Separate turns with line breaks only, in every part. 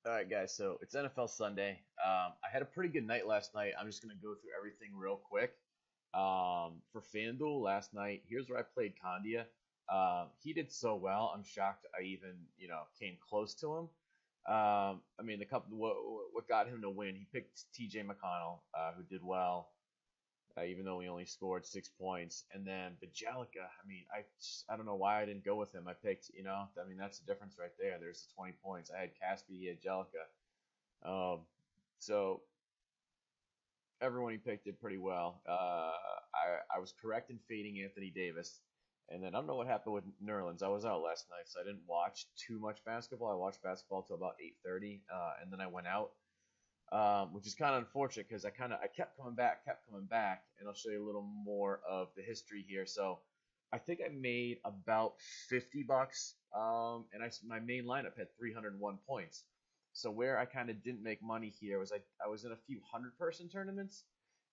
All right, guys. So it's NFL Sunday. I had a pretty good night last night. I'm just gonna go through everything real quick. For FanDuel last night, here's where I played Condia. He did so well. I'm shocked I even came close to him. I mean, the couple what got him to win? He picked T.J. McConnell, who did well, even though he only scored 6 points. And then Bajelica, I mean, I don't know why I didn't go with him. I picked, I mean, that's the difference right there. There's the 20 points. I had Caspi, he had Jellica. Um, so everyone he picked did pretty well. I was correct in fading Anthony Davis. And then I don't know what happened with Nerlens. I was out last night, so I didn't watch too much basketball. I watched basketball till about 8:30, and then I went out, which is kind of unfortunate because I kept coming back, and I'll show you a little more of the history here. So I think I made about $50, and my main lineup had 301 points. So where I kind of didn't make money here was I was in a few 100-person tournaments,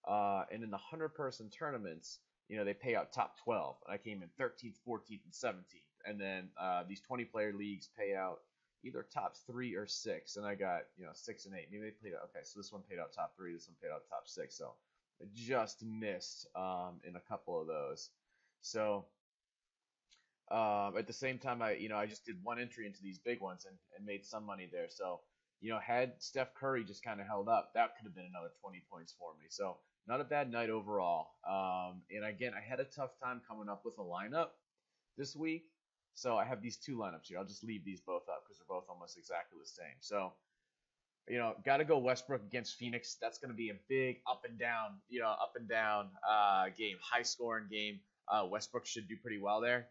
and in the 100-person tournaments, they pay out top 12, and I came in 13th, 14th, and 17th, and then these 20-player leagues pay out either top three or six, and I got 6 and 8. Maybe they paid out. Okay, so this one paid out top three. This one paid out top six. So I just missed in a couple of those. So at the same time, I just did one entry into these big ones and made some money there. So had Steph Curry just kind of held up, that could have been another 20 points for me. So not a bad night overall. And again, I had a tough time coming up with a lineup this week. So I have these two lineups here. I'll just leave these both up because they're both almost exactly the same. So, got to go Westbrook against Phoenix. That's going to be a big up and down game, high scoring game. Westbrook should do pretty well there.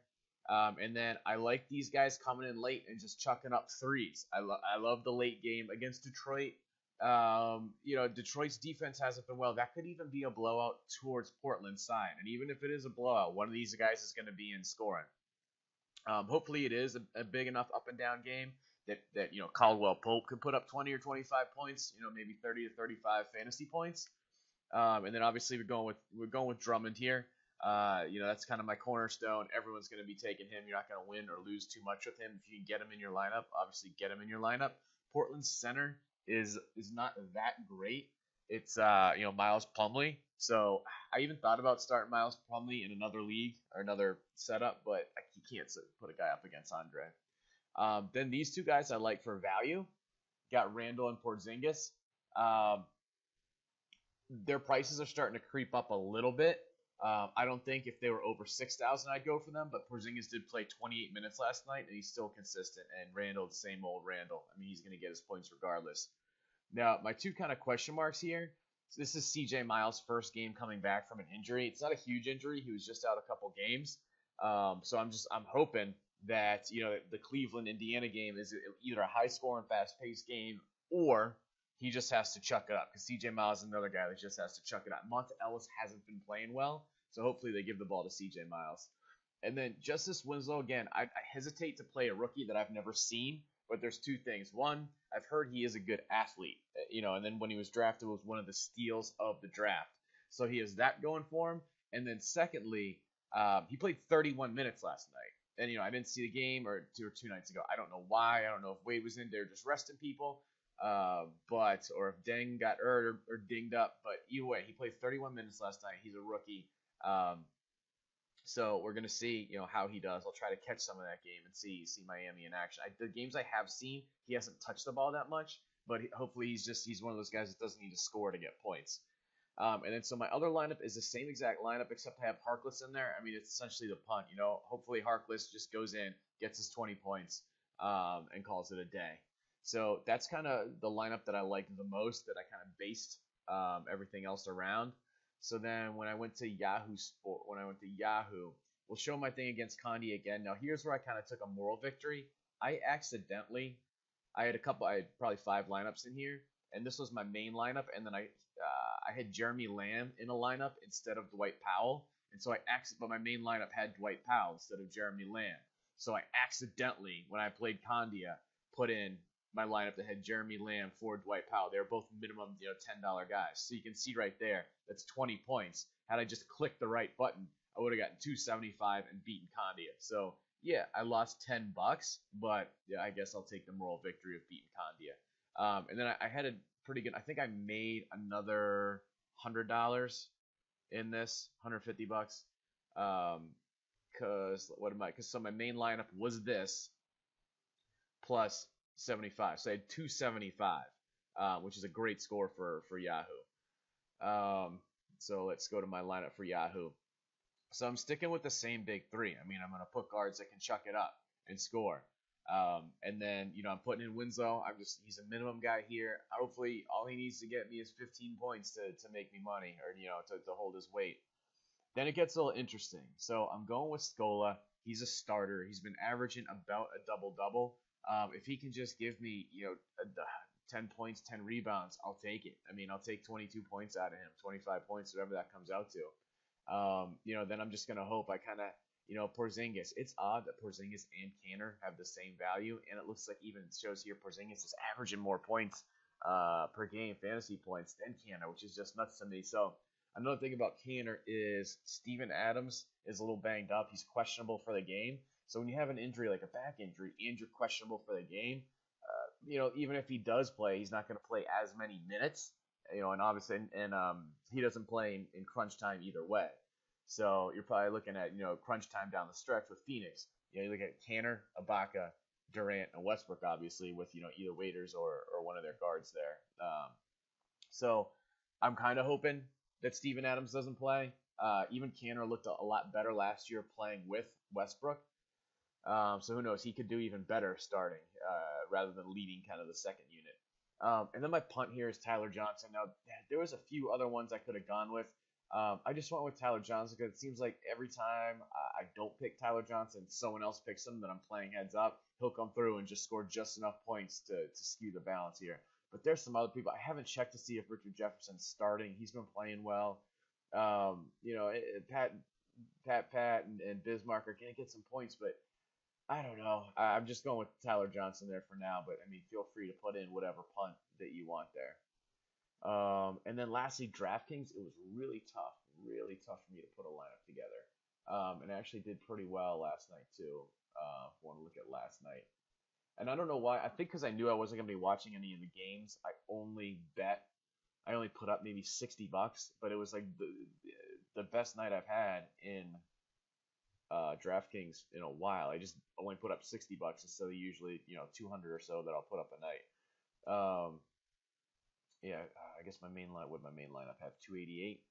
And then I like these guys coming in late and just chucking up threes. I love the late game against Detroit. Detroit's defense hasn't been well. That could even be a blowout towards Portland's side. And even if it is a blowout, one of these guys is going to be in scoring. Hopefully, it is a big enough up and down game that Caldwell Pope could put up 20 or 25 points. Maybe 30 to 35 fantasy points. And then obviously we're going with Drummond here. That's kind of my cornerstone. Everyone's going to be taking him. You're not going to win or lose too much with him if you can get him in your lineup. Obviously, get him in your lineup. Portland's center is not that great. It's Miles Plumlee. So I even thought about starting Miles Plumlee in another league or another setup, but you can't put a guy up against Andre. Then these two guys I like for value. Got Randall and Porzingis. Um, their prices are starting to creep up a little bit. I don't think if they were over 6,000, I'd go for them. But Porzingis did play 28 minutes last night, and he's still consistent. And Randall, the same old Randall. I mean, he's going to get his points regardless. Now, my two kind of question marks here. So this is CJ Miles' first game coming back from an injury. It's not a huge injury. He was just out a couple games. So I'm hoping that the Cleveland Indiana game is either a high scoring, fast paced game, or he just has to chuck it up because CJ Miles is another guy that just has to chuck it up. Monta Ellis hasn't been playing well, so hopefully they give the ball to CJ Miles. And then Justice Winslow, again, I hesitate to play a rookie that I've never seen, but there's two things. One, I've heard he is a good athlete, and then when he was drafted, was one of the steals of the draft. So he has that going for him. And then secondly, he played 31 minutes last night. And, I didn't see the game or two nights ago. I don't know why. I don't know if Wade was in there just resting people, or if Deng got hurt or dinged up. But either way, he played 31 minutes last night. He's a rookie. So we're gonna see, how he does. I'll try to catch some of that game and see Miami in action. The games I have seen, he hasn't touched the ball that much, but hopefully he's one of those guys that doesn't need to score to get points. And then so my other lineup is the same exact lineup except I have Harkless in there. I mean, it's essentially the punt. Hopefully Harkless just goes in, gets his 20 points, and calls it a day. So that's kind of the lineup that I liked the most, that I kind of based everything else around. So then when I went to Yahoo, we'll show my thing against Condi again. Now here's where I kind of took a moral victory. I had probably 5 lineups in here, and this was my main lineup, and then I had Jeremy Lamb in a lineup instead of Dwight Powell, and so but my main lineup had Dwight Powell instead of Jeremy Lamb. So I accidentally, when I played Condia, put in my lineup that had Jeremy Lamb for Dwight Powell. They were both minimum, $10 guys. So you can see right there, that's 20 points. Had I just clicked the right button, I would have gotten 275 and beaten Condia. So yeah, I lost $10, but yeah, I guess I'll take the moral victory of beating Condia. And then I had a pretty good. I think I made another $100 in this, 150 bucks. Cause what am I? Cause so my main lineup was this plus 75. So I had 275, which is a great score for Yahoo. So let's go to my lineup for Yahoo. So I'm sticking with the same big three. I mean, I'm gonna put guards that can chuck it up and score. And then I'm putting in Winslow. He's a minimum guy here. Hopefully, all he needs to get me is 15 points to make me money, or to hold his weight. Then it gets a little interesting. So I'm going with Scola. He's a starter. He's been averaging about a double double. If he can just give me 10 points, 10 rebounds, I'll take it. I mean, I'll take 22 points out of him, 25 points, whatever that comes out to. Then I'm just gonna hope I kind of, Porzingis. It's odd that Porzingis and Canner have the same value, and it looks like even it shows here Porzingis is averaging more points per game, fantasy points, than Canner, which is just nuts to me. So another thing about Canner is Steven Adams is a little banged up. He's questionable for the game. So when you have an injury like a back injury and you're questionable for the game, even if he does play, he's not going to play as many minutes. And obviously, he doesn't play in crunch time either way. So you're probably looking at crunch time down the stretch with Phoenix. You look at Canner, Ibaka, Durant, and Westbrook, obviously with either Waiters or one of their guards there. So I'm kind of hoping that Steven Adams doesn't play. Even Canner looked a lot better last year playing with Westbrook. So who knows? He could do even better starting rather than leading kind of the second unit. And then my punt here is Tyler Johnson. Now, there was a few other ones I could have gone with. I just went with Tyler Johnson because it seems like every time I don't pick Tyler Johnson, someone else picks him that I'm playing heads up. He'll come through and just score just enough points to skew the balance here. But there's some other people. I haven't checked to see if Richard Jefferson's starting. He's been playing well. Pat and Bismarck are going to get some points, but I don't know. I'm just going with Tyler Johnson there for now, but I mean, feel free to put in whatever punt that you want there. And then lastly, DraftKings. It was really tough for me to put a lineup together. And I actually did pretty well last night too. If you want to look at last night, and I don't know why. I think because I knew I wasn't going to be watching any of the games, I only put up maybe $60, but it was like the best night I've had in DraftKings in a while. I just only put up $60 instead of usually 200 or so that I'll put up a night. I guess my main line. Would my main lineup have 288?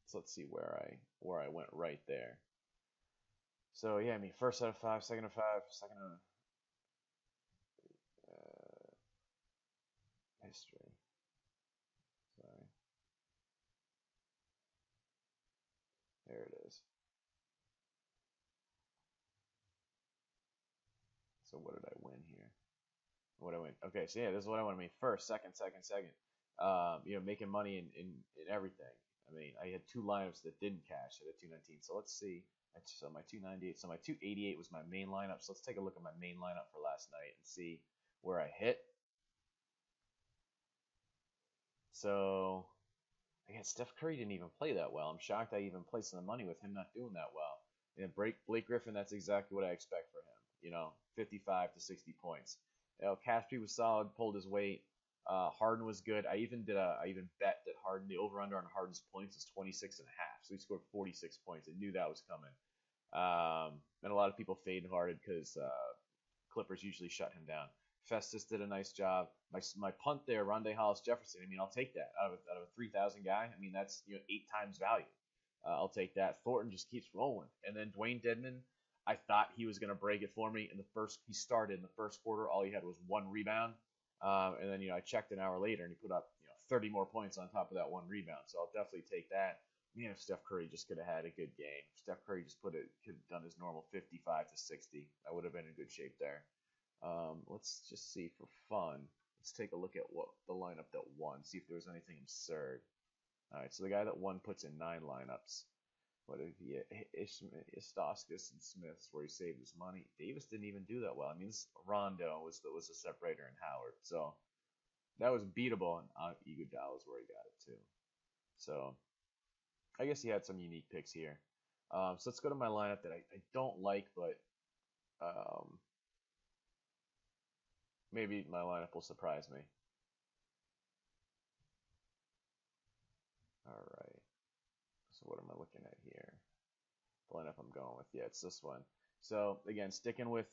So let's see where I went right there. So yeah, I mean first out of five, second of five, second of history. Sorry, there it is. So what did I win here? What I win? Okay, so yeah, this is what I want to mean. First, second, second, second. Making money in everything. I mean, I had two lineups that didn't cash at a 219. So let's see. So my 298. So my 288 was my main lineup. So let's take a look at my main lineup for last night and see where I hit. So again, Steph Curry didn't even play that well. I'm shocked I even placed the money with him not doing that well. And Blake Griffin, that's exactly what I expect for him. 55 to 60 points. Caspi was solid, pulled his weight. Harden was good. I even bet that Harden, the over under on Harden's points is 26 and a half. So he scored 46 points. I knew that was coming. And a lot of people fade Harden because Clippers usually shut him down. Festus did a nice job. My punt there, Rondé Hollis Jefferson. I mean, I'll take that out of a 3,000 guy. I mean, that's 8 times value. I'll take that. Thornton just keeps rolling, and then Dwayne Dedman. I thought he was going to break it for me in the first. He started in the first quarter. All he had was 1 rebound, and then I checked an hour later, and he put up 30 more points on top of that 1 rebound. So I'll definitely take that. If Steph Curry just could have had a good game. If Steph Curry just could have done his normal 55 to 60, I would have been in good shape there. Let's just see for fun. Let's take a look at what the lineup that won. See if there was anything absurd. All right, so the guy that won puts in 9 lineups. What if he Istoskis and Smiths where he saved his money? Davis didn't even do that well. I mean, Rondo was the separator in Howard, so that was beatable. And Iguodala is where he got it too. So I guess he had some unique picks here. So let's go to my lineup that I don't like, but Um, maybe my lineup will surprise me. All right. So what am I looking at here? The lineup I'm going with. Yeah, it's this one. So again, sticking with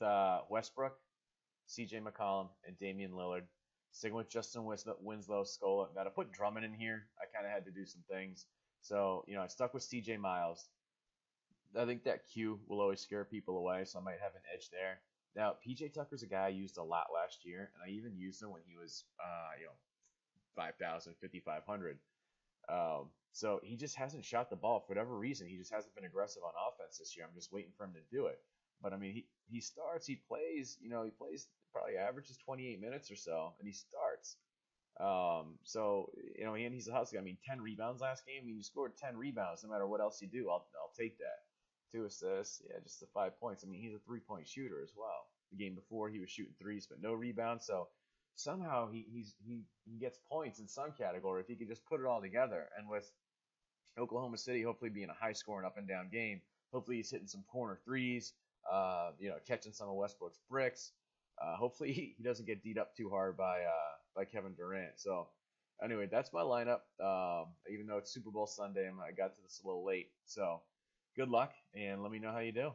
Westbrook, C.J. McCollum, and Damian Lillard. Sticking with Justin Winslow, Scola. Now to put Drummond in here, I kind of had to do some things. So I stuck with C.J. Miles. I think that Q will always scare people away, so I might have an edge there. Now, PJ Tucker's a guy I used a lot last year, and I even used him when he was, 5,000, 5,500. So he just hasn't shot the ball for whatever reason. He just hasn't been aggressive on offense this year. I'm just waiting for him to do it. But I mean, he starts, he plays, he plays probably averages 28 minutes or so, and he starts. So and he's a hustler. I mean, 10 rebounds last game. I mean, you scored 10 rebounds. No matter what else you do, I'll take that. 2 assists, yeah, just the 5 points. I mean, he's a 3 point shooter as well. The game before he was shooting threes, but no rebounds. So somehow he gets points in some category if he could just put it all together. And with Oklahoma City hopefully being a high scoring up and down game, hopefully he's hitting some corner threes, catching some of Westbrook's bricks. Hopefully he doesn't get beat up too hard by Kevin Durant. So anyway, that's my lineup. Even though it's Super Bowl Sunday, I got to this a little late. So good luck, and let me know how you do.